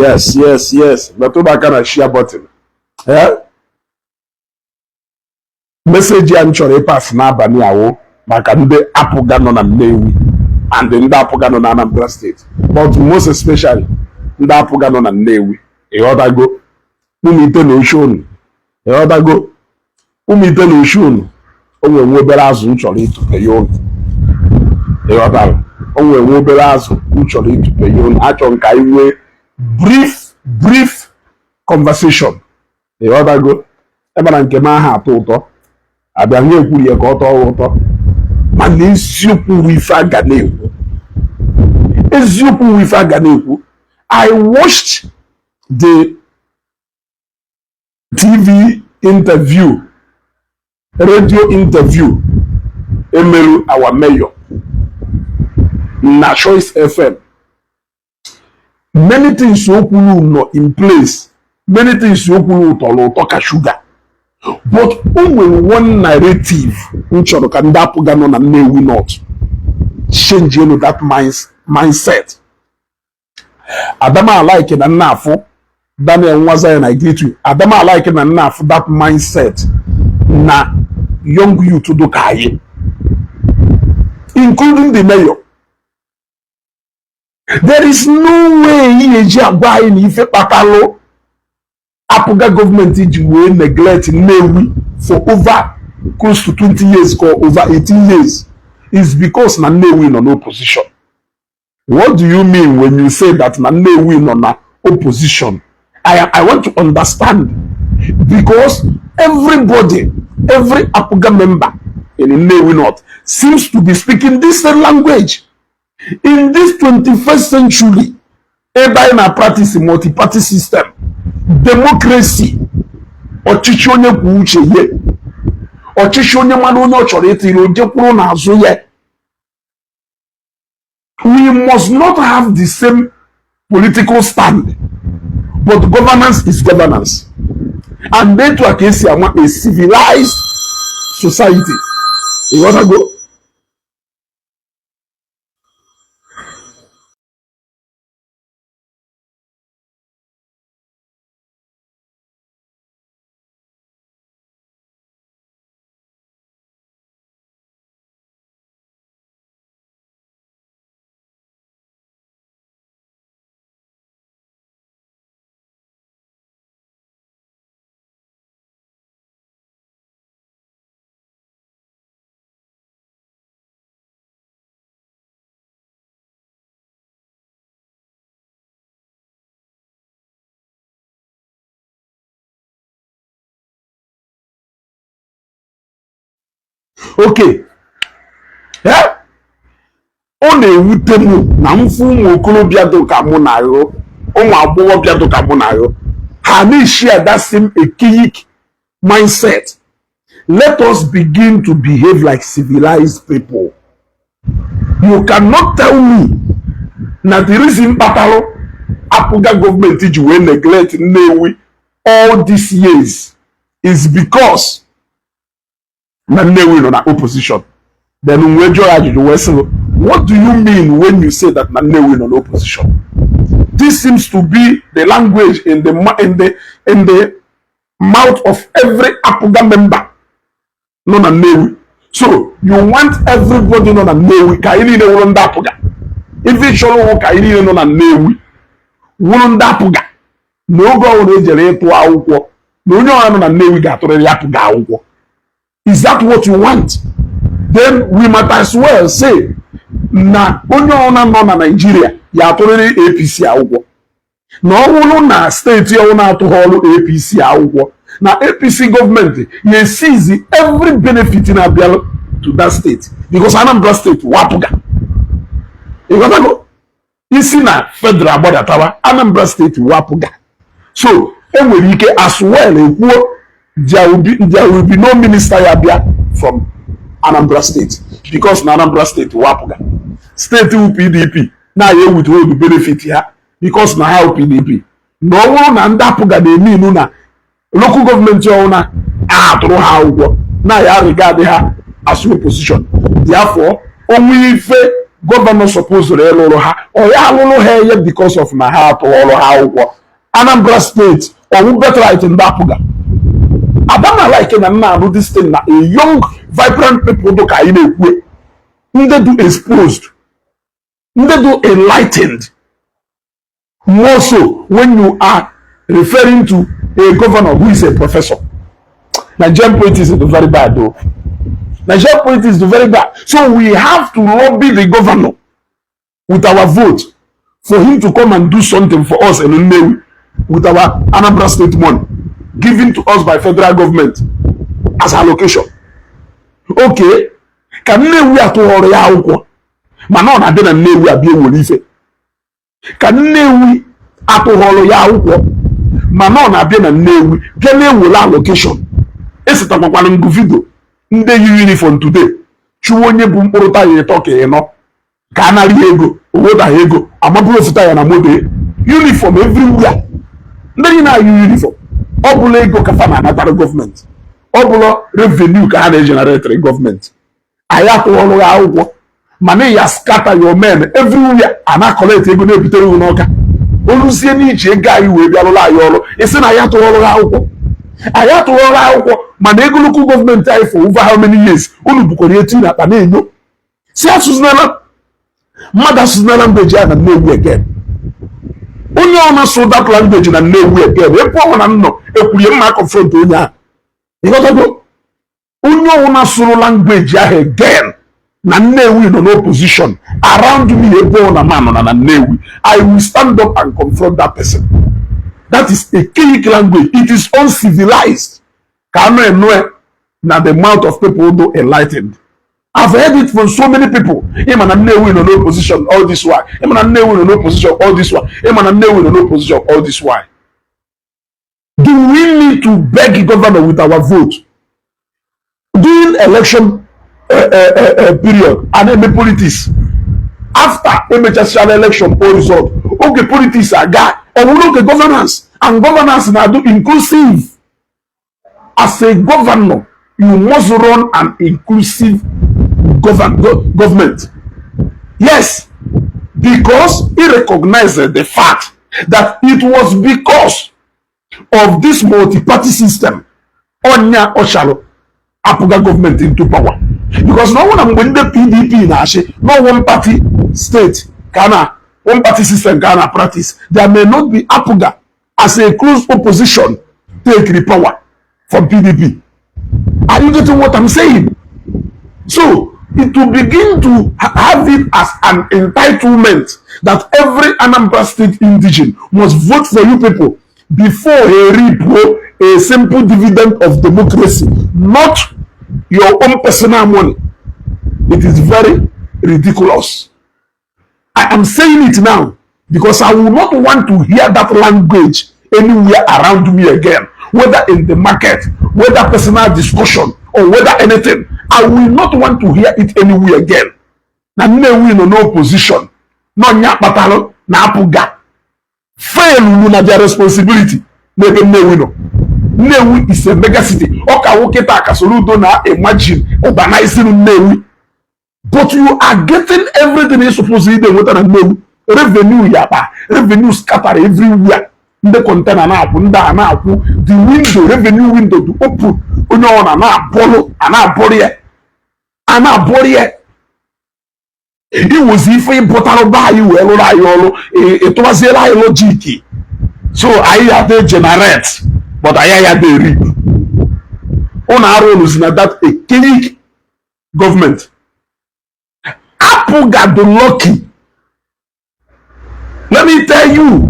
Yes. But to back on a share button. Yeah? Message I'm sure pass na bani awo maka ndị Apga nọ na Nnewi and ndị Apga nọ na Anambra State. But most especially ndị Apga nọ na Nnewi. Ịghọtago ụmụ ite na oshonu. Ịghọtago ụmụ ite na oshonu. Onwe nwe obere azụ m chọrọ ịtụpe ya unu. Ịghọtara onwe nwe obere azụ m chọrọ ịtụpe ya unu. Achọ nka iwe brief conversation. Ịghọtago ebe na nke m aha atọ ụtọ abịa nye ekwuru ya ka ọ tọọ ụtọ mana eziokwu ife aga na-ekwu. Eziokwu ife aga na-ekwu. I watched the TV interview, radio interview Emelu our mayor na Choice FM. Many things okwulu no in place. Many things okwulu tolo toka sugar. But only one narrative nchọrọ ka ndị Apga nọ na Nnewi North change that mindset. Adama like na nnafọ Daniel Nwaza I greet you. Adama like na nnafọ that mindset na young youth do kaye, including the mayor. There is no way he eji agwa ni ife patalo Apga government will neglect Nnewi for over close to 20 years or over 18 years is because na Nnewi no opposition. What do you mean when you say that na Nnewi no na opposition? I want to understand, because everybody, every Apga member in Nnewi North seems to be speaking this same language. In this 21st century, everybody practice a multi-party system. Democracy ọchịchị onye kwuo uche ye, ọchịchị onye mmadụ onye ọ chọrọ ịtịrị oje kwuru n'azụ ya. We must not have the same political stand, but governance is governance, and then to a civilized society. You wanna go? Okay. Yeah? Ọ na-ewute m na mfu ụmụ okorobịa dị ka mụ na yo, ụmụ agbọghọbịa dị ka mụ na yo, ha na-share that same archaic mindset. Let us begin to behave like civilized people. You cannot tell me that the reason Patalo Apga government ji wee neglect Nnewi all these years is because na Nnewi no na opposition. Then what do you mean when you say that na Nnewi no na opposition? This seems to be the language in the mouth of every Apga member. No na Nnewi. So you want everybody no na Nnewi ka ini ne wuro nda Apga. If chọrọ ka ini no na Nnewi wuro nda Apga. No go on ejere ịtụ akwụkwọ. Na onye ọrụ na Nnewi ga-atụrịrị Apga akwụkwọ. Is that what you want? Then we might as well say na onye ọrụ nọ na Nigeria ya atụrịrị APC akwụkwọ. Na ọ bụrụ na steeti ọrụ na-atụghọrụ APC akwụkwọ, na APC government ya seize every benefit in abịa to that state, because Anambra state wapụga. You got to go. Isi na federal gbadatawa, Anambra state wapụga. So enwere ike as well ekwuo there will be no minister yabia from Anambra state, because na Anambra state wapụga. State PDP na ye withhold the benefit here because na how PDP. No one na ndị Apga na-eme inu na local government ọwụna atụrụ ha ụgwọ na ya regard ha as opposition. Therefore onwe ife governor supposed to lolo ha or ya lolo ha because of na ha to lolo ha akwụkwọ. Anambra State or who better right in Apga. Adama like na na do this thing na a young vibrant people do ka ine kwe. Nde do exposed. Nde do enlightened. More so when you are referring to a governor who is a professor. Nigerian politics is very bad though. Nigerian politics is very bad. So we have to lobby the governor with our vote for him to come and do something for us and with our Anambra State money given to us by federal government as allocation. Okay, can we at all ya akwụkwọ mana ọ na-adị na Nnewi abịa ewere ife. Ka Nnewi atụghọrọ ya akwụkwọ mana ọ na-abịa na Nnewi bịa na-ewere allocation. Esitakwakwara ngụ vidio ndị yi uniform today chụwa onye bụ mkpụrụ taya ịtọ ka ịnọ ka a narị ego owodaghị ego amabụrụ ofụta ya na moto uniform everywhere. Ndị yi na-ayị uniform ọ bụla ego kafa na-anatara gọọmenti ọ bụla revenue ka ha na-ejenerate gọọmenti. Anyị atụghọrọ ya akwụkwọ mana ya scatter your men everywhere a na-akọleti ego na-ebutere iwu n'ọka oluzie n'iche ego anyị wee bịarụla anyị ọrụ isi na ya tụghọrọ ha akwụkwọ. Anyị atụghọrọ akwụkwọ mana ego nnukwu gọọmenti anyị for over how many years unu bukwara eti na akpa na-enyo si asụzinala mmadụ asụzinala language ya na Nnewi again. Onye ọ na-asụ that language na Nnewi again ebe ọ na nnọ ekwurie mma confront onye ahụ ịghọtago. Onye ọ na-asụrụ language ahụ again na Nnewi nọ n'opposition around me ebe ọ na man na Nnewi, I will stand up and confront that person. That is a Keyik language. It is uncivilized. Now the mouth of people who enlightened. I've heard it from so many people. Him and Nnewi in no position all this while. Him and Nnewi in no position all this while. Him and Nnewi in no position all this while. Do we need to beg governor with our vote? During election period and then politics. After MHSL election or result, okay, politics are guy or we look at governance and governance now do inclusive. As a governor, you must run an inclusive government. Yes, because he recognized the fact that it was because of this multi-party system Onya Oshalo Apga government into power. Because no one when the PDP no one party state Ghana, one party system Ghana practice. There may not be Apga as a close opposition take the power from PDP. Are you getting what I'm saying? So it will begin to have it as an entitlement that every Anambra State indigene must vote for you people before a reap a simple dividend of democracy, not your own personal money. It is very ridiculous. I am saying it now because I will not want to hear that language anywhere around me again, whether in the market, whether personal discussion, or whether anything. I will not want to hear it anywhere again. Na Nnewi no opposition, no nyapatalo na Apga. Fail na their responsibility. Maybe Nnewi no. Nnewi is a mega city. Oka woketa aka Soludo na imagine urbanizing Nnewi. But you are getting everything you're supposed to do with Nnewi. Revenue yapa, revenue scatter everywhere. The container the window, revenue window to open. It was if we put out by you, it was a logic. So I had to generate, but I had to reap. On our own is not that a Keyik government. Apple got the lucky. Let me tell you.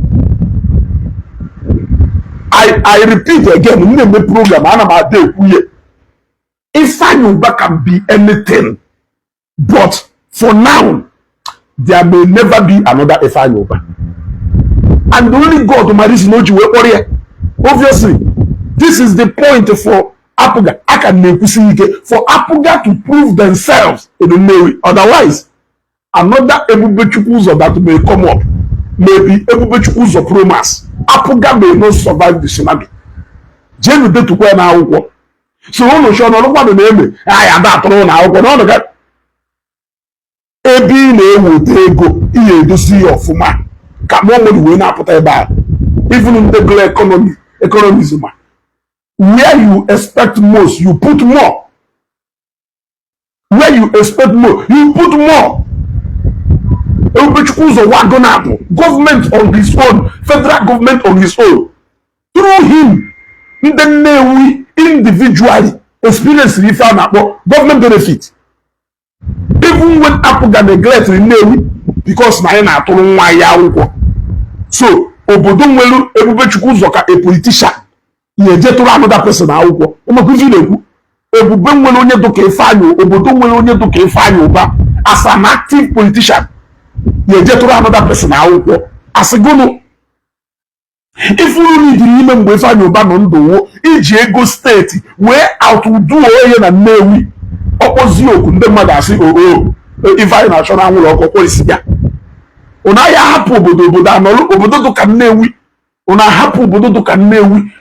I repeat again, in the program, Ifeanyi can be anything, but for now, there may never be another Ifeanyi. And the only God who marries no Jew warrior. Obviously, this is the point for Apga. For Apga to prove themselves in the Navy. Otherwise, another Ebubechukwuzo that may come up, maybe Ebubechukwuzo Promas. Apga may not survive the tsunami. Jenu de to where now. So no show no one name. I am that no now. No no. Ebi na-eweta ego ihe edozi ya ọfụma ka mmadụ wee na-apụta ebe a even in the economism where you expect most you put more, where you expect more you put more. Ebubechukwu ụzọ wagon apụ government on his own, federal government on his own, through him ndị Nnewi individually experience ife a na-akpọ government benefit. Even when Apga neglect Nnewi because na anyị na-atụrụ nwa ya akwụkwọ, so obodo nwelu Ebubechukwu ụzọ ka a politician ya eje tụrụ another person akwụkwọ. Ụmụkụzi na-ekwu Ebube nwere onye dụka Ifeanyị, obodo nwere onye dụka Ifeanyị Ụba as an active politician ya eje tụrụ another person akwụkwọ asịgụnụ ifuru n'idiri ime mgbe Ifeanyị Ụba nọ ndụ iji ego steeti wee outdo onye na Nnewi ọkpọzi oku ndị mmadụ asị oo Ifeanyị na-achọ na anwụrụ ọkụ isi ya. Unu ya hapụ obodo anọrụ obodo dụka Nnewi, unu hapụ obodo dụka Nnewi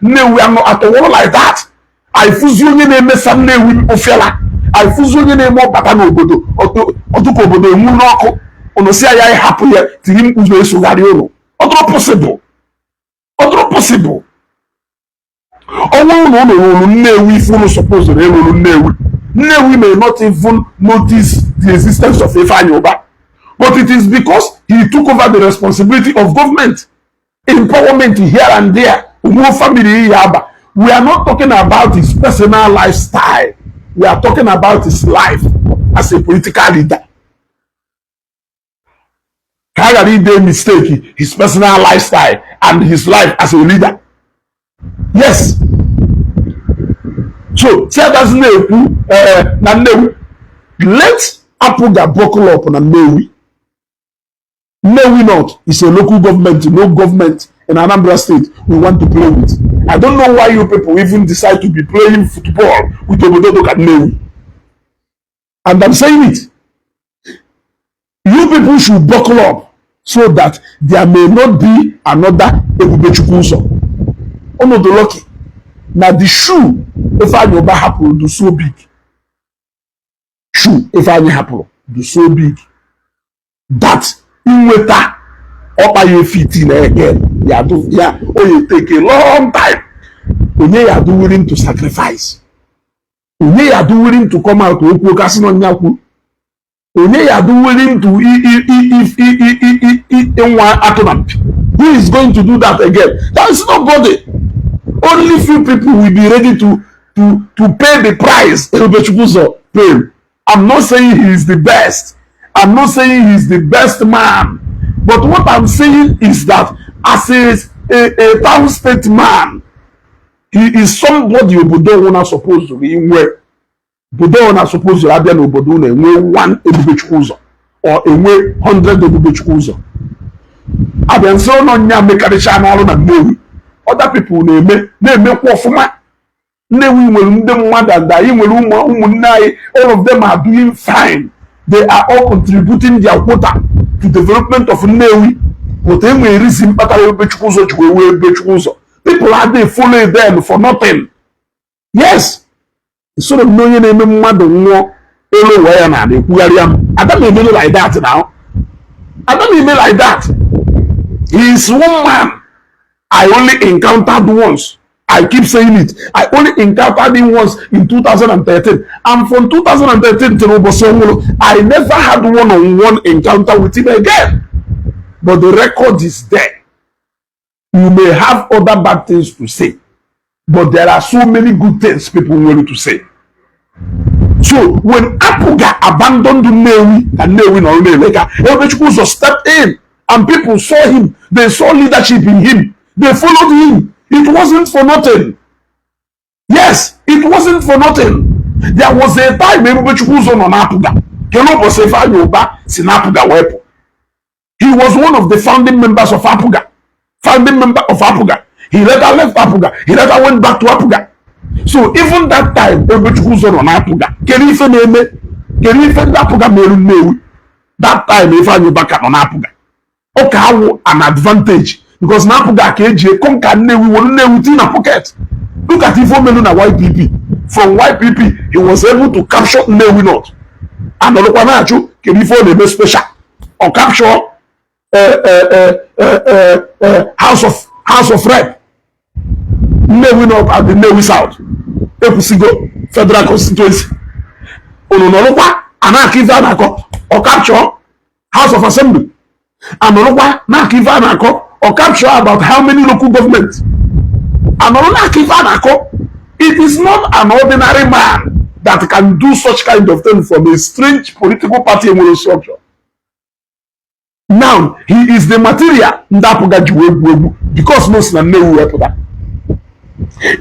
anọ atọwụrụ like that. Aifuzi onye na-emesa Nnewi ofela, aifuzi onye na-eme ọbata n'obodo ọtụkọ obodo enwu n'ọkụ, unu si ya hapụ ya tiri mkpu na-esogharị ụlọ. Ọdụrụ possible ọnwụ ụlọ rụrụ Nnewi ife unu suppose na eruru Nnewi may not even notice the existence of Ifeanyị Ụba, but it is because he took over the responsibility of government empowerment here and there. Family Yaba. We are not talking about his personal lifestyle. We are talking about his life as a political leader. Kagari did mistake his personal lifestyle and his life as a leader. Yes. So, let Apga buckle up on Nnewi. Nnewi North is a local government, no government in Anambra State we want to play with. I don't know why you people even decide to be playing football with Obodo Nnewi. And I'm saying it. You people should buckle up so that there may not be another Ebubechukwu ụzọ. Ono the lucky. Now the shoe Ifeanyị Ụba hapụrụ do so big. Shoe Ifeanyị hapụrụ do so big that inweta ọkpa ya fiti na again ya oye take a long time. Onye ya do willing to sacrifice. Onye ya do willing to come out okwu kasị na nyakwu. Onye ya do willing to nwa atụnampi. Who is going to do that again? There is nobody. Only few people will be ready to pay the price Ebubechukwu ụzọ pay. I'm not saying he is the best. I'm not saying he is the best man. But what I'm saying is that as a town state man, he is somebody obodo una supposed to be where obodo una supposed to abia na obodo na enwe one Ebubechukwu ụzọ or enwe 100 Ebubechukwu ụzọ. Abia nso no nya mekarịcha n'ọrụ na Nnewi. Other people na-emekwa ọfụma. Nnewi nwere ndị mmadụ and anyị nwere ụmụnne anyị, all of them are doing fine. They are all contributing their quota to development of Nnewi. But they may reason kpatara Ebubechukwu ụzọ ji wee Ebubechukwu ụzọ. People are they following them for nothing. Yes. So the onye na-eme mmadụ nwụọ elu ụwa ya na ekwugharị ya. Adam emele like that now. Adam emele like that. He is one man I only encountered once. I keep saying it. I only encountered him once in 2013. And from 2013 to Obosonwolo, I never had one-on-one encounter with him again. But the record is there. You may have other bad things to say, but there are so many good things people want to say. So when Apga abandoned Nnewi and Nnewi no Nneka, Ebubechukwu ụzọ stepped in and people saw him. They saw leadership in him. They followed him. It wasn't for nothing. Yes, it wasn't for nothing. There was a time Ebubechukwu ụzọ nọ n'Apga. Kenobo Ifeanyị Ụba si n'Apga wepụ. He was one of the founding members of Apga. Founding member of Apga. He later left Apga. He later went back to Apga. So even that time, Ebubechukwu ụzọ nọ n'Apga. Kedu ife na-eme? Kedu ife ndị Apga merụ Nnewi? That time Ifeanyị Ụba ka nọ n'Apga. Ọ ka awụ an advantage. Because na Apga ka eji conquer Nnewi, wolu Nnewi tin na pocket. Look at Ifo melu na YPP. From YPP, he was able to capture Nnewi North. And olukwa na achụ kedu Ifo na-eme special. or capture House of Rep. Nnewi North and the Nnewi South. Ekwusigo Federal Constituency. Ononolokwa anakiva anako or capture House of Assembly. Anolokwa nakiva anako or capture about how many local governments. Anolokwa anako. It is not an ordinary man that can do such kind of thing from a strange political party and structure. Now, he is the material Ndapuga Juwebu because no Nnewi weputa.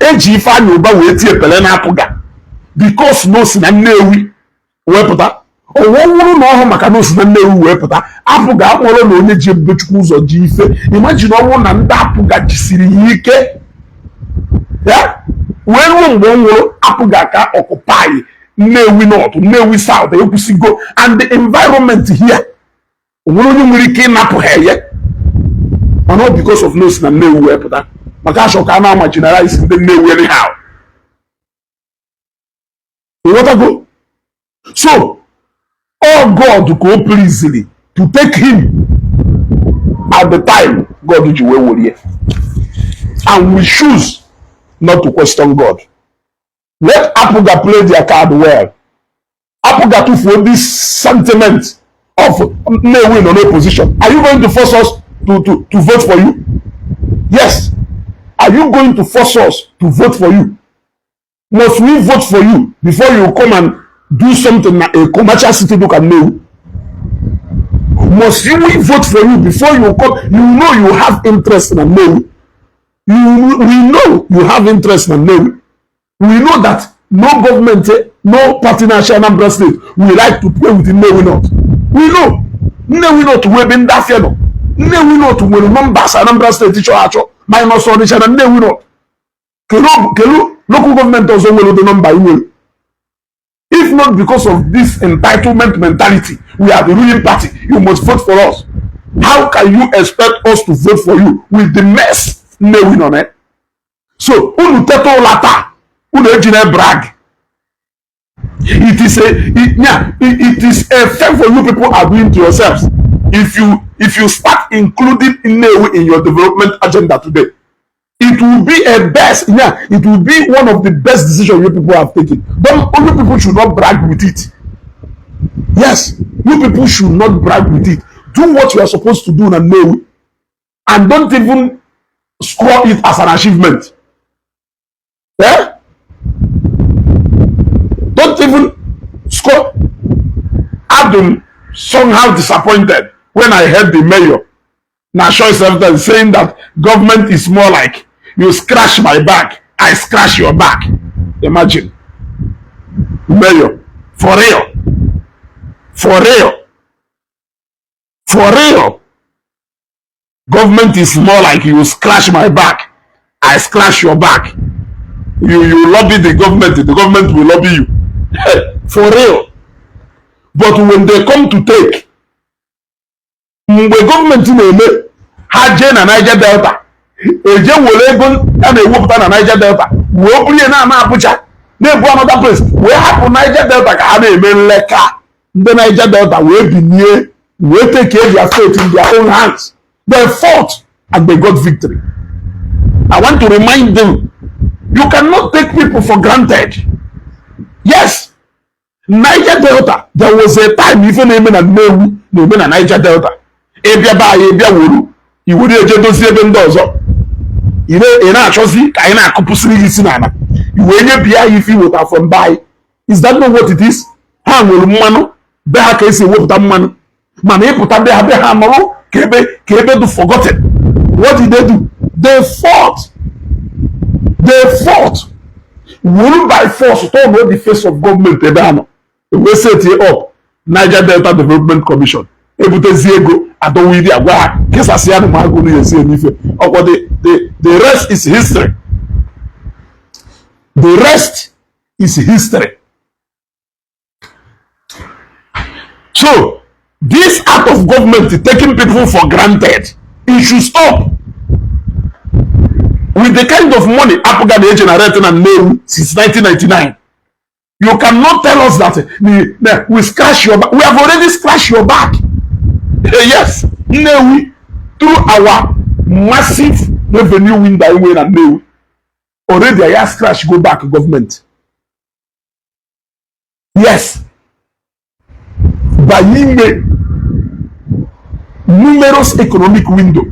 Eji Ifeanyi Uba weti epele na Apuga because no Nnewi weputa. Owowuru na oho maka no Nnewi weputa. Apuga akporo na onye ji ebechukwu ụzọ ji ife. Imagine owo na ndị Apuga jisiri ike. Yeah? When we nwụrụ Apuga ka occupy Nnewi North, Nnewi South, ekwusigo and the environment here. Onye nwere ike ịnapụ ha ye. Not because of no Nnewi weputa. Maka asho ka na marginalize ndị Nnewi anyhow. You want to go? So, all God could easily to take him at the time God did you here. And we choose not to question God. Let Apuga play their card well. Apuga to for this sentiment of Nnewi in no position. Are you going to force us to vote for you? Yes. Are you going to force us to vote for you? Must we vote for you before you come and do something a commercial city look at Nnewi? Must we vote for you before you come? You know you have interest in Nnewi. We know you have interest in Nnewi. We know that no government, no party national Anambra state will like to play with Nnewi North. We know. Nnewi North will be in that field. Nnewi North will numbers Anambra state teacher minus Onitsha and Nnewi North. Kelu local government also will the number will. If not because of this entitlement mentality, we are the ruling party. You must vote for us. How can you expect us to vote for you with the mess Nnewi on it? So, unu teto lata, unu ejine brag. It is a thing for you people are doing to yourselves. If you start including Nnewi in your development agenda today, it will be it will be one of the best decisions you people have taken. But only people should not brag with it. Yes, you people should not brag with it. Do what you are supposed to do in Nnewi, and don't even score it as an achievement. Yeah? Don't even score. Adam somehow disappointed when I heard the mayor Nashoy saying that government is more like you scratch my back, I scratch your back. Imagine. Mayor, for real. For real. For real. Government is more like you scratch my back, I scratch your back. You lobby the government will lobby you. For real. But when they come to take, mgbe gọọmenti na-eme ha jee na Niger Delta eje were ego a na-ewepụta na Niger Delta wee bulie na Abuja na-ebu another place wee hapụ Niger Delta ka ha na-eme nleka ndị Niger Delta wee binie wee take their fate in their own hands. They fought and they got victory. I want to remind them, you cannot take people for granted. Yes, Niger Delta, there was a time even even a Niger Delta. Ebia ba ebia wuru iwuri eje dozie ebe ndị ọzọ ị na-achọzi ka ị na-akụpụsịrị isi n'ala iwe nye bịa ife iweta from buy. Is that not what it is? Ha nwere mmanụ be ha ka esi ewepụta mmanụ mana ịpụta be ha nọrọ ka ebe do forgotten. What did they do? They fought wuru by force to know the face of government ebe ha nọ. We set it up Niger Delta Development Commission. Ebutezi ego adọwidi agwa ha kesasị ya na magụ na esi enife ọkwa the rest is history. The rest is history. So this act of government taking people for granted, it should stop. With the kind of money Apga dey generating and Nnewi since 1999, you cannot tell us that we scratch your back. We have already scratched your back. yes, Nnewi, through our massive revenue window in Nnewi, already I asked crash go back to government. Yes. By numerous economic window,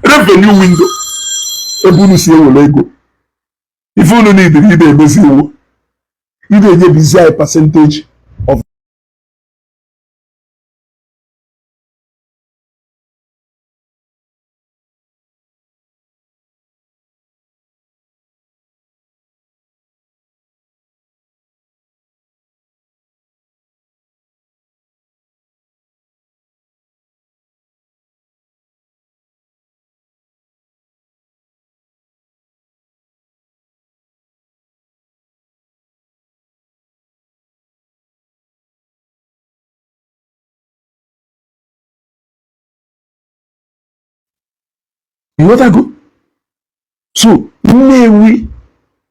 revenue window, ebunu si ewo ego. If you need the leader, you don't need a percentage of you know that good. So we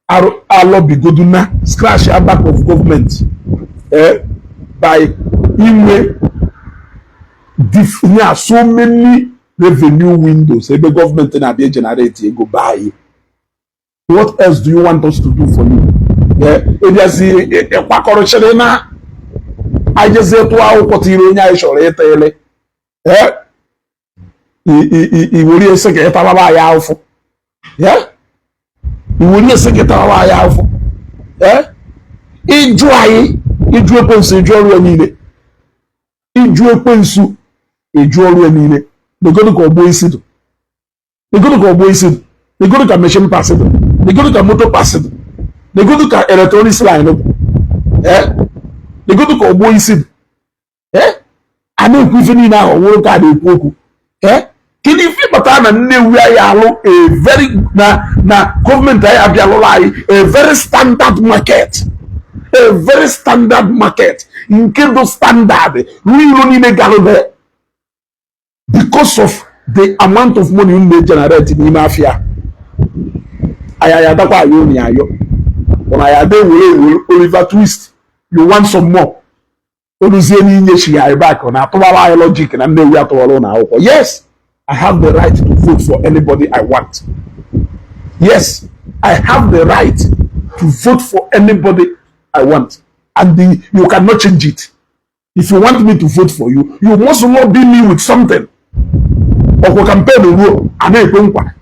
are lobby goduna scratch our back of government by so many revenue windows. Every government in Abia generate go buy. What else do you want us to do for you? I just say to our Cotironia Shore. I will say get our alpha. Yeah? You will say get our alpha. Yeah? Enjoy pensu, enjoy nile. Enjoy pensu, enjoy nile. They go to go boy sit. They go to go boy sit. They go to machine pass it. They go to motor pass it. They go to electronics line. Eh? They go to go boy sit. Eh? I know even now work at the poku. Eh? Can you feel better than a very na government a very standard market. A very standard market. In case standard, we only make there because of the amount of money you generate in mafia. When I will Oliver Twist, you want some more. Back on our logic and we are to alone. Yes. I have the right to vote for anybody I want. Yes, I have the right to vote for anybody I want. And you cannot change it. If you want me to vote for you, you must not be me with something. Or we compare the rule and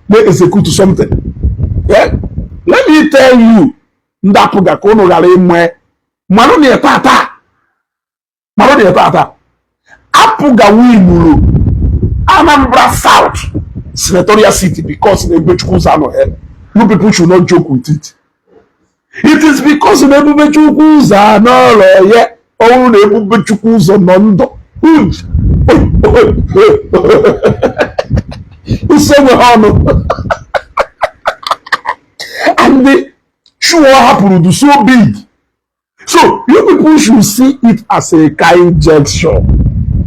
they execute something. Yeah? Let me tell you, Ndapuga kono gale mwe maroni etata. Maroni etata. Apuga winulu. Anambra South senatorial city because the Bechukuza head. You people should not joke with it. It is because the Bechukuza no yeah. Oh, the Bechukuza nondo. And the show happened to so big. So you people should see it as a kind gesture.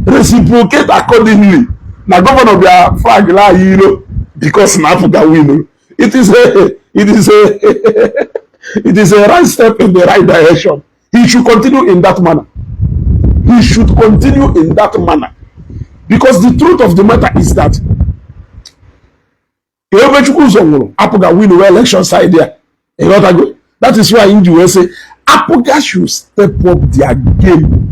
Reciprocate accordingly. Now governor of their flag because Africa win. It is a right step in the right direction. He should continue in that manner. He should continue in that manner. Because the truth of the matter is that Apga win the election side there. That is why in the USA Apga should step up their game.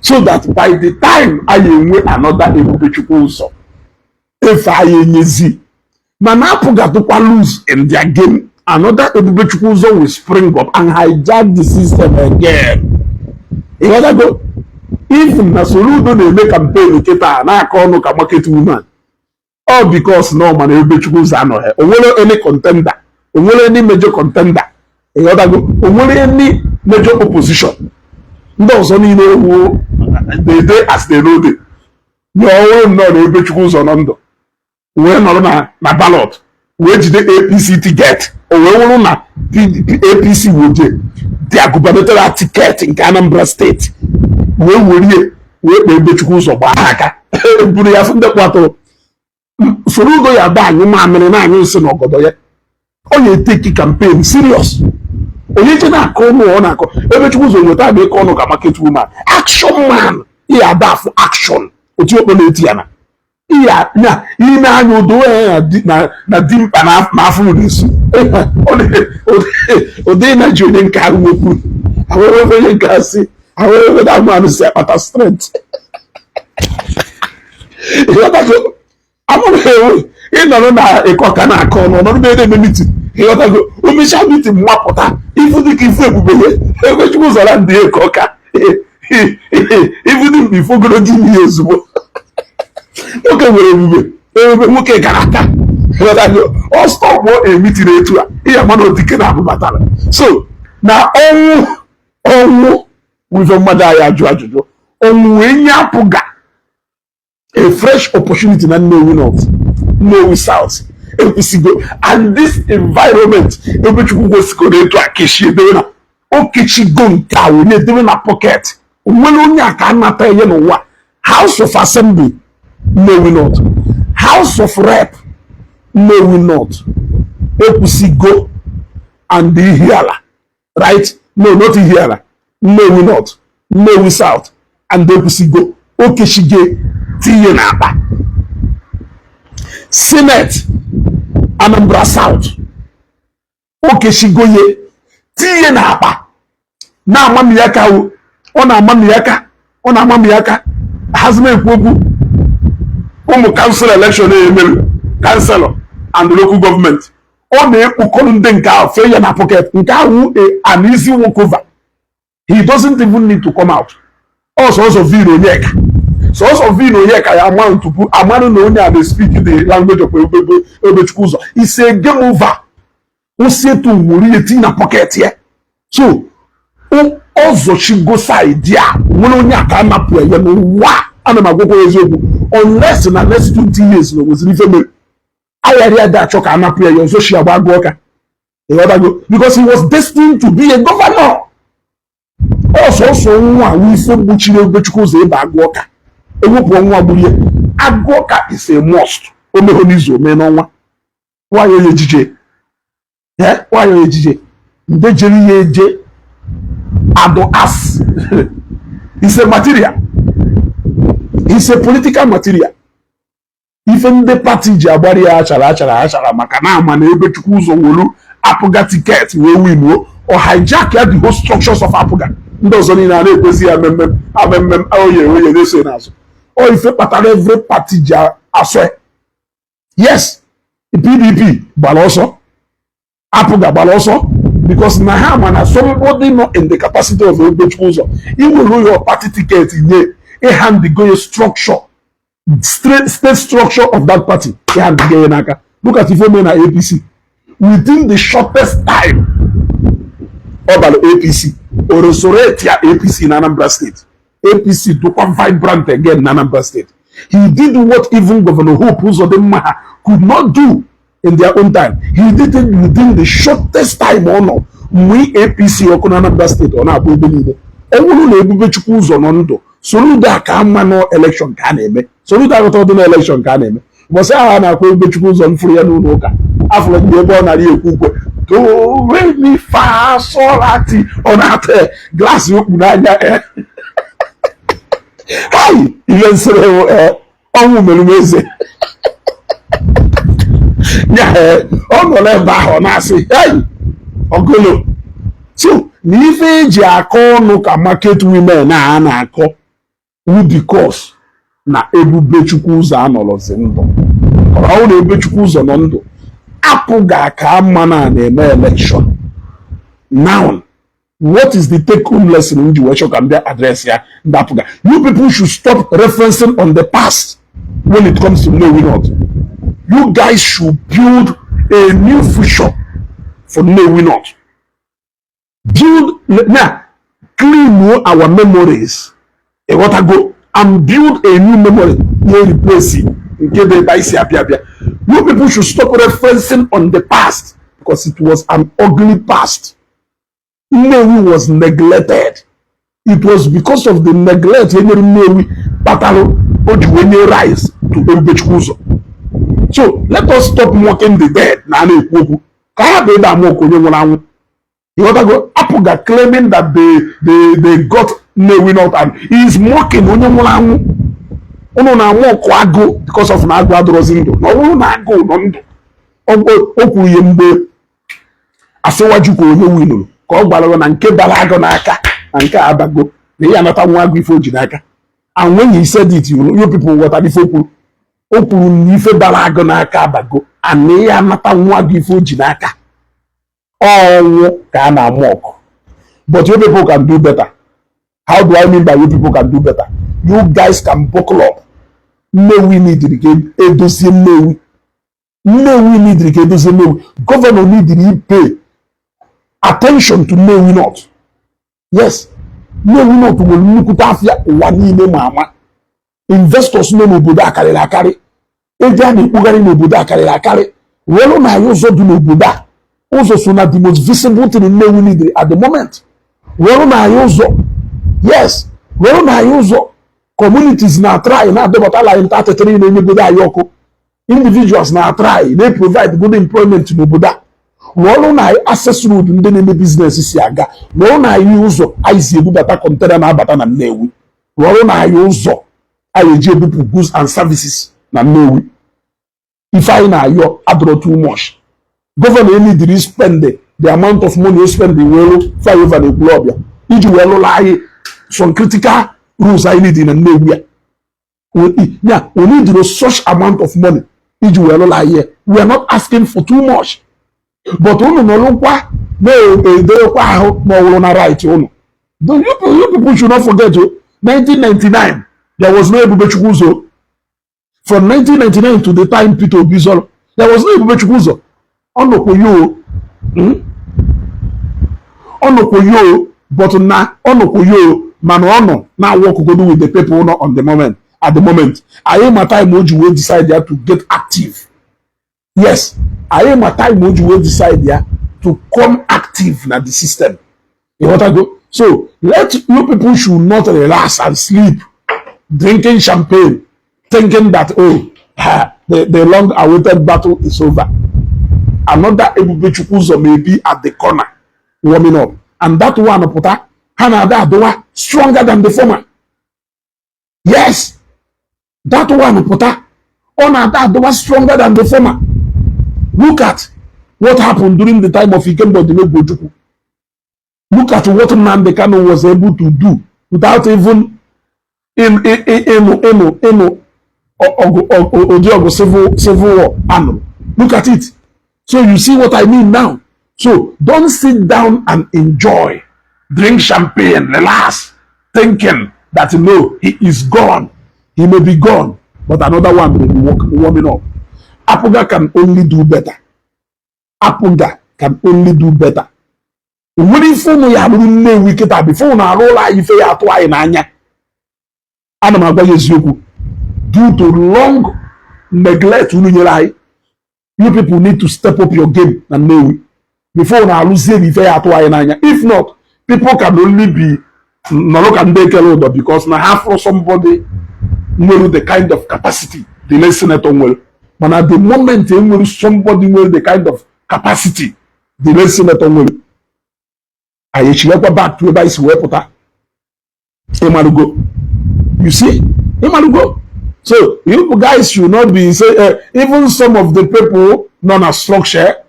So that by the time I win another Igbo, if I easy, Apga to lose in their game, another Igbo will spring up and hijack the system again. If Soludo they make campaign Keta na call no market woman, all because no man Igbo no here, any contender, any major contender, any major opposition. Those only know who they as they know it. No, no, they be choose on under. We no na ballot. Where did the APC ticket? Or we na APC would their gubernatorial ticket in Anambra State. We be choose on Bahaka. Put ya from the quarter. Soludo ya bag, you man, and I know some of God. Oh, you take campaign serious. Original Kono on every choose on the time they call no market woman. Action man, he are that for action. oti okpo na-eti ya na iya na ime anya odo na dimkpa na afọ n'isi ode na ji onye nke ahụ okwu awere onye nke asị awere da manụ si akpata strength ịghọtago amụrụ ịnọrọ na ịkọ na akọ n'ọnọdụ na-eme mitin ịghọtago omecha mitin mmapụta ifu dịka ifu ebube ya ekwechukwu zọra ndị eko ka ifu dị mgbe ifogoro gị n'ihe ozugbo nwoke nwere ebube nwoke gara aka ọ stọpụ emitin etu a ihe mana odike na abụbatara so na ọnwụ wive mmadụ anyị ajụ ajụjụ ọnwụ wee nye apụga a fresh opportunity na Nnewi North, Nnewi South, ekwusigo and this environment ebechukwu gosikoro etu a kechie edewe na okechigo nke a wee na-edewe na pocket onwere onye a ka anata ihe n'ụwa House of Assembly Nnewi North, House of Rep Nnewi North, ekwusigo and Ihiala, right? No, not Ihiala, Nnewi North, Nnewi South, and ekwusigo okechige tinye n'akpa. Senate Anambra South okeshigoye tinye n'akpa na-amami aka ọ na-amami aka hazime ekwu okwu ụmụ council election na-emere councilor and local government ọ na-ekpukọrọ ndị nke ahụ fee ya na pocket nke ahụ an easy walkover. He doesn't even need to come out. Also vino nyeka so vino nyeka ya amount to put amanu na onye dey speak the language of Ebechukwu ụzọ. It's a game over. O say to wori eti na pocket here. So ọzọ chigo side ya nwere onye aka na pu ya no wa ana magwokwo eziokwu unless na next 20 years no was ife mere ayari ada choka anapu ya ọzọ shi agba agụ ọka. Because he was destined to be a governor. Also nwa wife gbuchiri Ebechukwu ụzọ ebe agụ ọka ewepụ nwa gburie agụ ọka is a must o meho n'izu ome n'ọnwa nwaanyị ejije nde jeri ya eje ado as is a material, is a political material. Ife ndị pati ji agbari ya achara maka na ama na Ebechukwu ụzọ wolu apụga tiket wee winuo or hijack ya the whole structures of apụga. Ndị ọzọ niile a na-ekwezi ya mmemme oye na-eso n'azụ. O ife kpatara every party ji asọ. Yes, PDP gbara ọsọ, apụga gbara ọsọ because na ha mana somebody not in the capacity of Ebechukwu ụzọ iwere your party ticket nye hand go structure, state structure of that party hand go n'aka. Look at ife na APC within the shortest time ọbara APC or resurrect ya APC in Anambra State. APC become vibrant again in Anambra State. He did what even Governor Hope Uzodimma could not do in their own time. He did it within the shortest time or no. We APC or Anambra State or not believe. Ewuru na Ebubechukwu ụzọ nọ ndụ. Soludo aka mma no election ka na-eme. Soludo agụtọ dị na election ka na-eme. Bọsị aha na-akwa Ebubechukwu ụzọ mfụrụ ya n'ụlọ ụka. Afọ ndị ebe ọ narị ekwu ukwe. Do re mi fa sol ati ọ na-ata glaasị okpu n'anya. Hai ihe nsere ọnwụ mere eze. Ya ọ nọ n'ebe ahụ na-asị hey ogolo. So n'ife eji akọ ọnụ ka market women a na-akọ because na Ebubechukwu ụzọ anọrọzi ndụ. Ọrụ na Ebubechukwu ụzọ nọ ndụ apụga ka mma na-eme election. Now what is the take home lesson in the can be address ya apụga? You people should stop referencing on the past when it comes to Nnewi North. You guys should build a new future for Nnewi North. Build now, clean our memories. A what I go and build a new memory. You replace it. You people should stop referencing on the past because it was an ugly past. Nnewi was neglected. It was because of the neglect when Nnewi battle Odiwenye rise to Ebechukwu ụzọ. So let us stop mocking the dead. You want to go Apụga claiming that they got Nnewi North and he is mocking onye nwụrụ anwụ. unu na amụ ọkụ agụ because of na agụ adọrọzi ndụ na ọbụrụ na agụ nọ ndụ o kwuru ihe mgbe asịwaju ka onye winụrụ ka ọ gwara na nke bara agụ n'aka na nke abago na ihe anata nwa agụ ife o ji n'aka. And when he said it, you people ghọtara ife o kwuru na ife bara agụ n'aka abago and na ihe anata nwa agụ ife o ji n'aka ọnwụ ka a na-amụ ọkụ. But you people can do better. How do I mean by you people can do better? You guys can buckle up. Nnewi need edozie Nnewi. Nnewi need edozie Nnewi. Governor need pay attention to Nnewi North. Yes. Nnewi North will nnukwute afịa ụwa niile ma ama. Investors nọ n'obodo akarịrị akarị. Eji a na-ekpugharị n'obodo akarịrị akarị. Welu na anyị ụzọ dị n'obodo a. Ụzọ so na the most visible thing Nnewi need at the moment. Welu na anyị ụzọ. Yes. Welu na anyị ụzọ. Communities na try na debata line 33 na enyegodo anyị ọkụ. Individuals na try they provide good employment n'obodo a. Welu na anyị access road ndị na-eme business si aga. Welu na anyị ụzọ anyị si ebubata container na-abata na Nnewi. Welu na anyị ụzọ anyị eji ebupụ goods and services na Nnewi. If anyị na-ayọ adọrọ too much. Governor need spend the amount of money spending welu flyover na Ekwulọbịa iji welu la anyị some critical rules I need in a Nnewi. Yeah, we need such amount of money. We are not asking for too much. But you people should not forget 1999, there was no Ebubechukwu. From 1999 to the time Peter Obizolo, there was no Ebubechukwu. But now Mano now work with the people on the moment. At the moment, I am a time Moju will decide there to get active. Yes, I am a time Moju will decide there to come active in the system. You want to go? So let you people should not relax and sleep, drinking champagne, thinking that the long-awaited battle is over. Another Ebubechukwu may be at the corner warming up, and that one put Hanada stronger than the former. Yes, that one put Onada stronger than the former. Look at what happened during the time of Ikembo Bojuku. Look at what Nnamdi Kanu was able to do without even civil war. Look at it. So you see what I mean now. So don't sit down and enjoy. Drink champagne, relax, thinking that no, he is gone. He may be gone, but another one will be warming up. Apga can only do better. Apga can only do better. When you phone ya Nnewi kita before na rola ife ya atwa inanya. Ana magwa yeziokwu. Due to long neglect you people need to step up your game na Nnewi. Before na lose ife ya atwa inanya. If not, people can only be because now have for somebody with the kind of capacity the listener well. But at the moment somebody with the kind of capacity the listener well. I actually back to where Emalugo. You see? Emalugo. So you guys should not be say even some of the people non as structure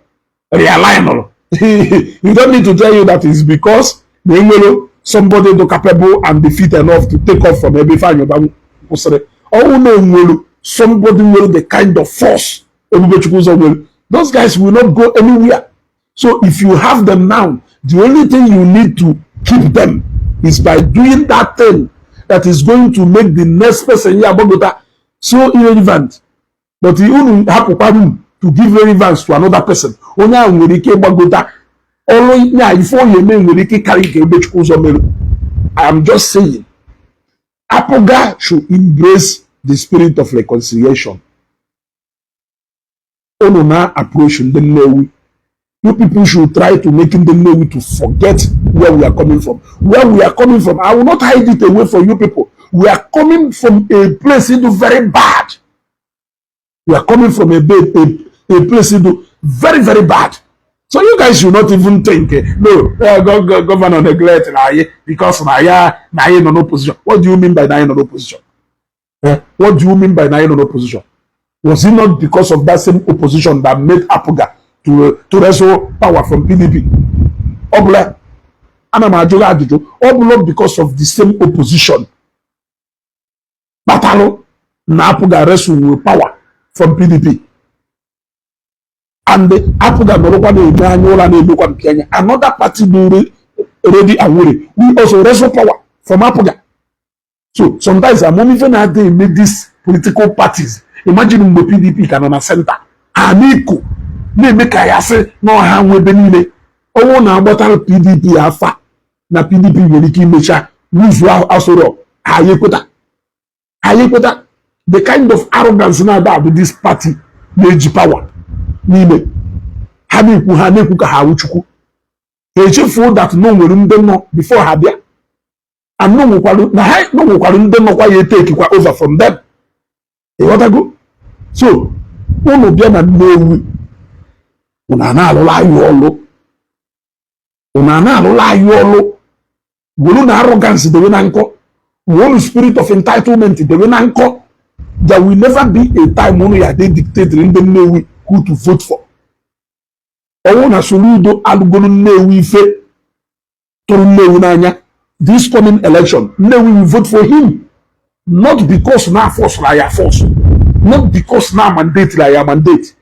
realign. You don't need to tell you that it's because somebody do capable and defeat enough to take off from every fine. Somebody will the kind of force. Those guys will not go anywhere. So if you have them now, the only thing you need to keep them is by doing that thing that is going to make the next person so irrelevant. But you only have to give relevance to another person. I am just saying, Apga should embrace the spirit of reconciliation. Onona approach the Nnewi. You people should try to make the Nnewi to forget where we are coming from. Where we are coming from, I will not hide it away from you people. We are coming from a place into very bad. We are coming from a place into very, very bad. So you guys should not even think, no, governor neglect because na no opposition. What do you mean by na no opposition? What do you mean by nine opposition? Was it not because of that same opposition that made Apga to wrestle power from PDP? Obla, Anamajola Ajuju, Obla because of the same opposition. Batalo, na Apga wrestle power from PDP. And the Apga no Kenya. Another party ready and willing. We also wrestle power from Apga. So sometimes I'm even how they made these political parties. Imagine the PDP can on a center. Aniko, they make a say no hand with Benile. Oh, now bottle PDP afa. Na PDP will keep measure. Who's also how you put that? The kind of arrogance now that with this party made power. Nime. Haneku ka hawuchuku. He fool that no one don't know before Habia. And no one don't know why you take over from them. You want to go? So, one of them and no, unana lie you all. One arrogance the winanko, one spirit of entitlement the winanko. There will never be a time when we are dictating the know who to vote for. Owona Soludo alugonu newi fe to nanya. This coming election, we will vote for him. Not because now force liar force. Not because now mandate liar mandate.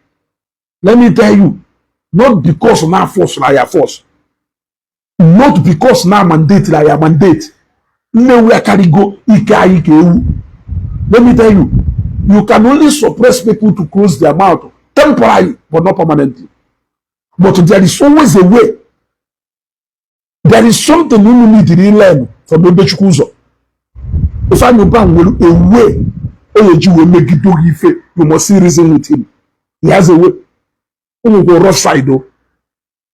Let me tell you, not because now force liar force. Not because now mandate liar mandate. Let me tell you, you can only suppress people to close their mouth temporarily, but not permanently. But there is always a way. There is something you need to learn from the Bechukuzo. If I know a way, you will make it do if you must see reason with him. He has a way. On go rough side though.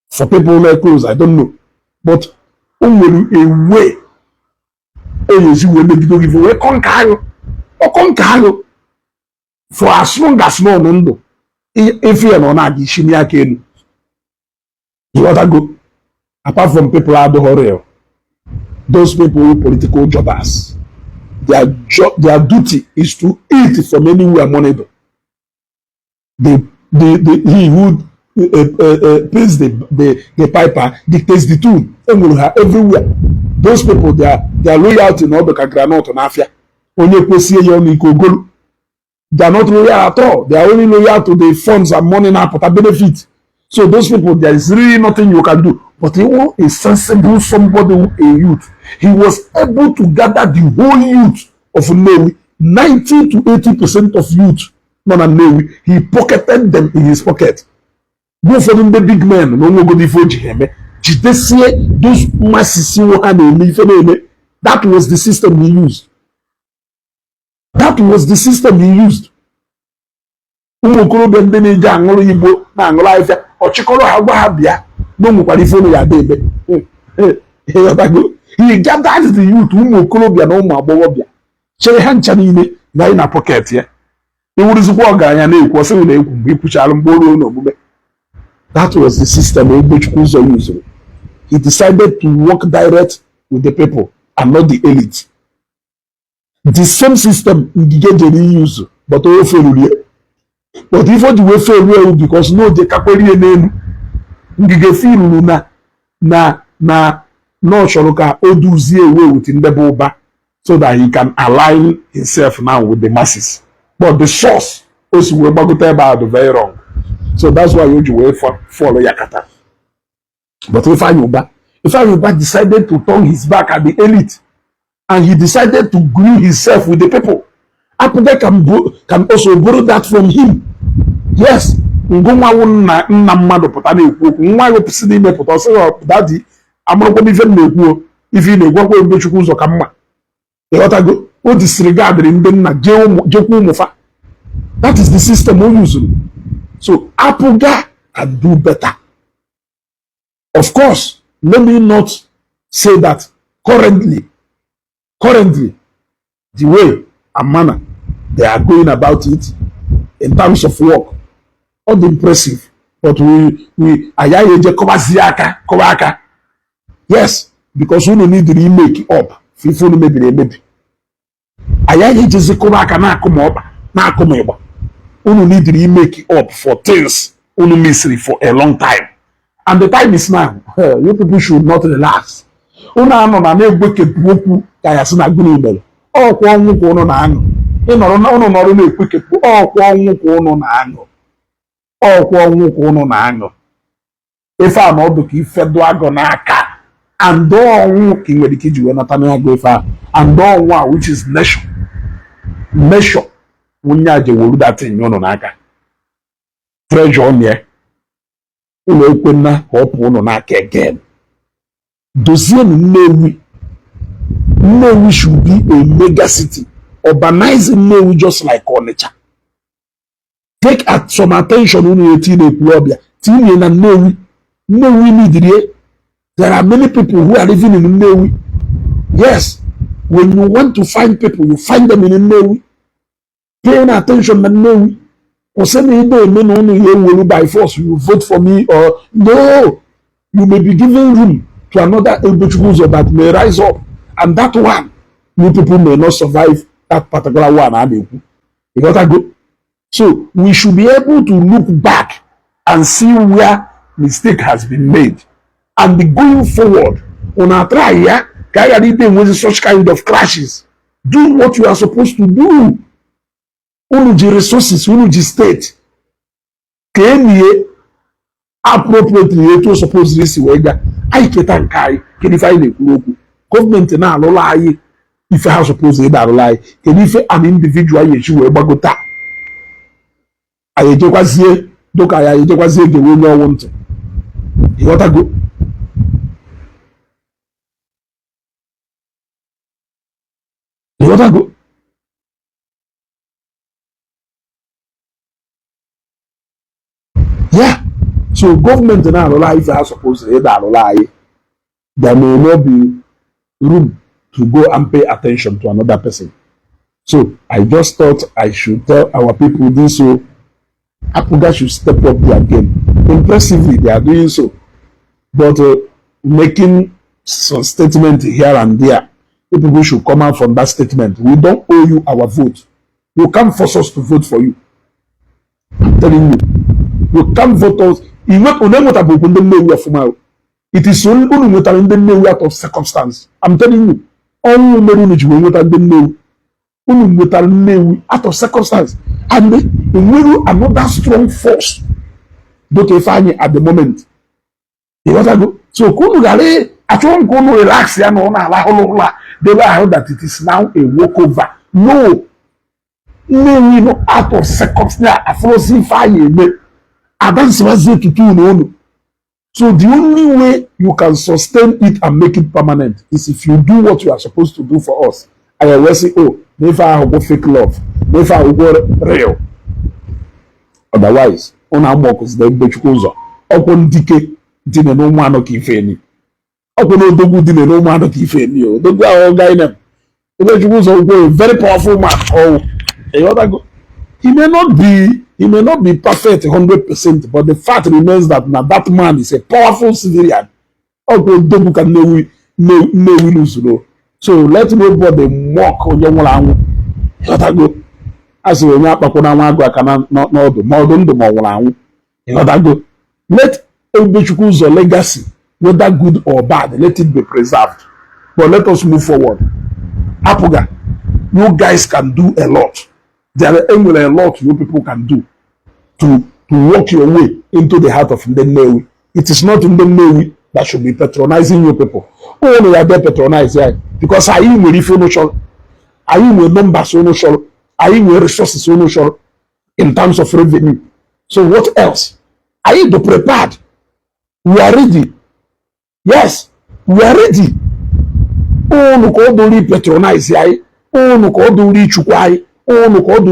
For people like close, I don't know. But on a way, you will make it do if you will conquer. For as long as no mundo, if you are not, you want to go. Apart from people out the horror, those people who political jobbers, their duty is to eat from anywhere money. He who pays the piper dictates the tune. Everywhere. Those people, they are loyal in all the granite and afia. They are not loyal at all. They are only loyal to the funds and money now for benefit. So those people, there is really nothing you can do. But he was a sensible somebody, a youth. He was able to gather the whole youth of Newi, 90 to 80% of youth, non-Newi. He pocketed them in his pocket. Go for them, the big men. No go before Jiheme. Those masses, that was the system he used. That was the system he used. Igbo na Angola ife ochikoro agwa habia no mukwalifonu ya debe he gathered the youth umuokorobia na umu agbọghọbịa chere ha ncha niile na pocket ya iwuruzukwa ọgaranya na-ekwu ọsị na ekwu mgbe ikwuchara mgboro n'omume. That was the system Ogbuchukwu used. He decided to work direct with the people and not the elite. The same system Ngige used, but all failure. But if the way fail because no they capori name Ngige feel na no shoroka oduzie away with Ndigbo so that he can align himself now with the masses. But the source also will about very wrong. So that's why you will follow Yakata. But if Ayuba decided to turn his back at the elite and he decided to glue himself with the people, Apga can also borrow that from him. Yes. Daddy, I'm not going to even know if you know what will be or come. What disregard in the that is the system we use. So Apga can do better. Of course, let me not say that currently, the way and manner they are going about it in terms of work, not impressive. But we yes, because we don't need to remake up. Maybe. Ayaghị ejizikọrọ aka na-akụ ma ọkpa na-akụ ma ịgba. Unu need to make up for things unu misery for a long time. And the time is now. You people should not relax. Unu anọ na na-egbekepụ okwu ka ya sị na gịnị mere. Ọkwa ọnwụ ka unu na-aṅụ. Unu nọrọ na-ekwekepụ ọkwa ọnwụ ka unu na-aṅụ. Ọkwa ọnwụ ka unu na-aṅụ. Ife a na ọdụ ka ife dụ agụ n'aka. And ọnwụ ka ị nwere ike iji wee nata n'agụ ife a. And ọnwụ a which is nation. Nation. Nwunye aje wuru datin nye unu n'aka. Treasure on ye. Unu ekwenna ka ọ pụ unu n'aka again. Dozienu Nnewi. Nnewi should be a mega city. Urbanizing Nnewi just like Onitsha. Take at some attention unu etine Ekwuobia. Tinye na Nnewi. Nnewi need. There are many people who are living in Nnewi. Yes. When you want to find people, you find them in Nnewi. Paying attention to Nnewi. Or say me no by force, you vote for me or no. You may be giving room to another Igbo that may rise up. And that one, you people may not survive that particular one. You got to go. So we should be able to look back and see where mistake has been made. And be going forward on our try, yeah, with such kind of crashes. Do what you are supposed to do. Unuji resources, unuji state. Kenye appropriately to suppose this way. I can't kai, can if I look. Government na lie if I suppose that lie. Can if an individual issue bagota. I just here, look, I just here the way you want. You gotta go. You gotta go. Yeah. So government now lie if I suppose that lie. There may not be room to go and pay attention to another person. So I just thought I should tell our people this, so Apga should step up their game. Impressively, they are doing so. But making some statement here and there, people should come out from that statement. We don't owe you our vote. You can't force us to vote for you. I'm telling you. You can't vote us. It is only out of circumstance. I'm telling you. Out of circumstance. And another strong force. Don't find at the moment. You got to go. So Kunu Gale, I don't go relax. They will heard that it is now a walkover. No. No, out of circumstance. I follow see fire. So the only way you can sustain it and make it permanent is if you do what you are supposed to do for us. I will say, oh, never I will go fake love, never I will go real. Otherwise, on our workers, they be chukuzo. Upon decay, dinner no man of kifeni. Upon no dogu dinner no man of kifeni. Don't go all guy them. A very powerful man. Oh, a other go. He may not be perfect 100%, but the fact remains that now that man is a powerful civilian. So let nobody mock on your one. As we not let Obichuku's legacy, whether good or bad, let it be preserved. But let us move forward. Apga, you guys can do a lot. There are a lot you people can do to work your way into the heart of Ndigbo. It is not Ndigbo that should be patronizing you people. Only are there patronize, yeah. Because I am with information, I am with numbers, I am with resources, in terms of revenue. So what else? Are you prepared? We are ready. Yes, we are ready. Oh, no, don't patronize, yeah. Oh, no, don't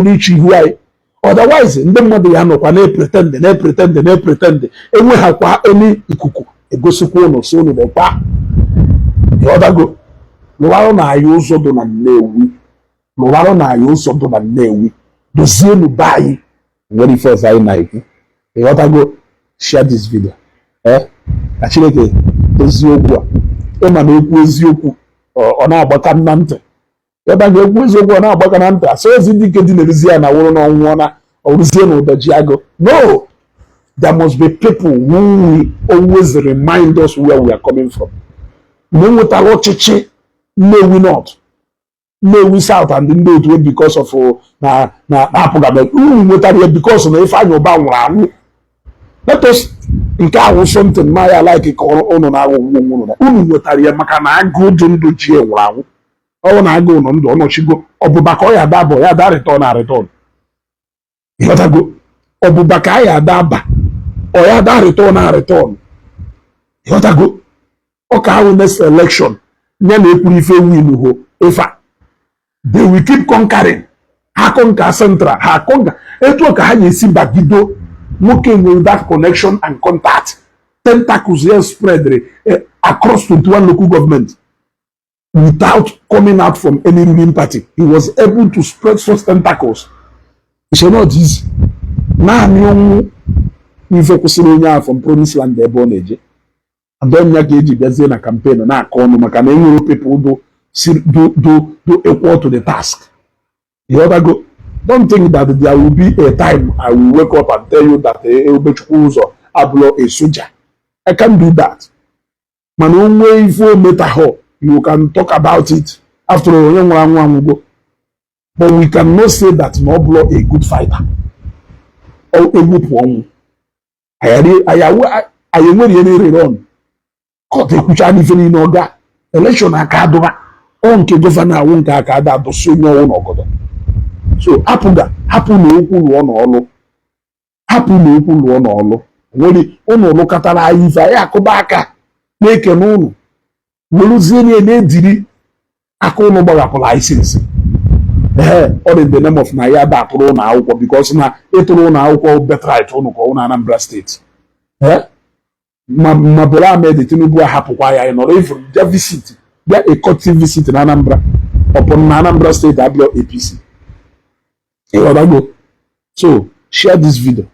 reach you. Otherwise, ndị mmadụ ya nọkwa na-pretend enwe ha kwa eni ikuku egosikwa ụnụ si ụnụ dekwa ịghọtago. Lụwarụ na anyị ụzọ dị na Nnewi dozienụ be anyị nwere ife ọzọ anyị na-ekwu ịghọtago. Share this video ka Chineke dozie okwu a. Ịma na ekwu eziokwu ọ na-agbaka na ntị ebe ga-ekwu eziokwu na agbaka na nta so ezi dike dị n'ezi ya na wụrụ na ọnwụọ na ọrụzie na ụdọji agụ. No, there must be people who will always remind us where we are coming from. Mgbe nwetara ọchịchị Nnewi North, Nnewi South and ndị otu because of na apụga unu nwetara ya because na Ifeanyi Uba nwụrụ anwụ. Let us nke ahụ something ma ya like ka unu na-awụ nwụrụ unu nwetara ya maka na agụ dị ndụ ji nwụrụ anwụ. Ọ na agụ ụnọ ndụ ọnọchigo ọbụba ka ọ ya ada bụ ya da return na return. Ịghọtago ọbụba ka ya ada ba ọ ya da return na return. Ịghọtago ọ ka ahụ next election nye na ekwuru ife win ho ifa they will keep conquering. Ha conquer central ha conquer etu ka ha na-esi bagido nwoke with that connection and contact tentacles here spread across 21 local government without coming out from any ruling party. He was able to spread such tentacles. It's not easy. Naanị ọnwụ ife kwụsịrị onye ahụ from promised land ebe ọ na-eje. Adọnya ga-eji bịazie na campaign na-akọ ọnụ maka na enwere people do equal to the task. You other go. Don't think that there will be a time I will wake up and tell you that Ebechukwu Ụzọ abụrụ a soldier. I can't do that. Man, onwe ife metaho, you can talk about it after all. But we cannot say that Noblo a good fighter or a good one. I am very wrong. Caught a kuchani fini noga. Election akadova. Onke governor won't akada to so no one. So Apga happen no one olo. Happen no one olo. Woli ono lokatala ifa ya kobaka. Make no. Muluzini ne diri. Akono bagapol license. All in the name of Nayada Pro now because now it will now call better right on Anambra State. Mabula made it in Hapuaya and or even their visit. Get a courtesy visit in Anambra upon Anambra State APC. So share this video.